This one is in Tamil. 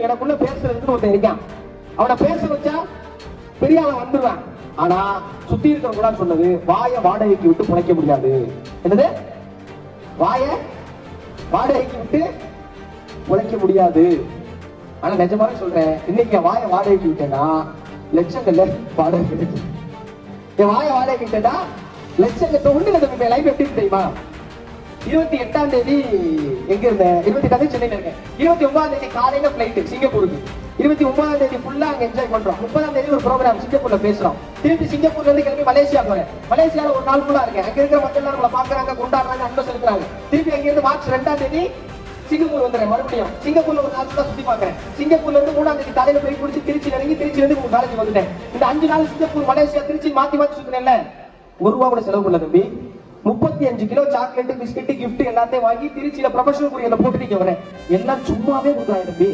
எனக்குள்ள பேசுறதுக்கு ஒருத்தன் இருக்கான். அவனை பேச வச்சா பெரிய ஆள வந்துடுவான். ஆனா சுத்தி இருக்கிறவங்க சொன்னது வாய வாடகைக்கு விட்டு பிழைக்க முடியாது. என்னது? வாய வாடகைக்கு விட்டு பிழைக்க முடியாது. ஆனா நிஜமாவே சொல்றேன், இன்னைக்கு வாய வாடகைக்கு விட்டேன்னா லட்சங்கள்ல வாடகை கிடைக்கும். என் வாய வாடகைக்கு விட்டேன்னா லட்சங்கள்ல ஒண்ணு தம்பி. லைஃப் எப்படி தெரியுமா? 28ஆம் தேதி எங்க இருந்தேன்? 28ஆம் சென்னையில இருக்கேன். 29ஆம் தேதி காலையில பிளைட் சிங்கப்பூருக்கு. 29ஆம் தேதி ஃபுல்லா அங்க என்ஜாய் பண்றோம். 30ஆம் தேதி ஒரு ப்ரோக்ராம் சிங்கப்பூர்ல பேசுறோம். திருப்பி சிங்கப்பூர்ல இருந்து கிளம்பி மலேசியா போறேன். மலேசியால ஒரு நாள் ஃபுல்லா இருக்கேன். அங்க இருக்கிற மக்கள் நம்மள பாக்குறாங்க, கொண்டாடுறாங்க, அன்பு செலுத்துறாங்க. திருப்பி அங்க இருந்து மார்ச் 2ஆம் தேதி சிங்கப்பூர் வந்துறேன். மறுபடியும் சிங்கப்பூர்ல ஒரு நாள் ஃபுல்லா சுத்தி பாக்குறேன். சிங்கப்பூர்ல இருந்து 3ஆம் தேதி காலையில போய் குடிச்சு திருச்சி இறங்கி திருச்சியில இருந்து காலேஜ் வந்துட்டேன். இந்த 5 நாள் சிங்கப்பூர், மலேசியா, திருச்சி மாத்தி மாத்தி சுத்தினேன்ல. ஒரு ரூபா கூட செலவு பண்ணல தம்பி. 35 கிலோ சாக்லேட், பிஸ்கட், கிஃப்ட் எல்லாத்தையும் வாங்கி திருச்சியில ப்ரொஃபஷனல் கூரியர்ல போட்டு வரேன். எல்லாம் சும்மாவே கொடுக்குறாங்க தம்பி.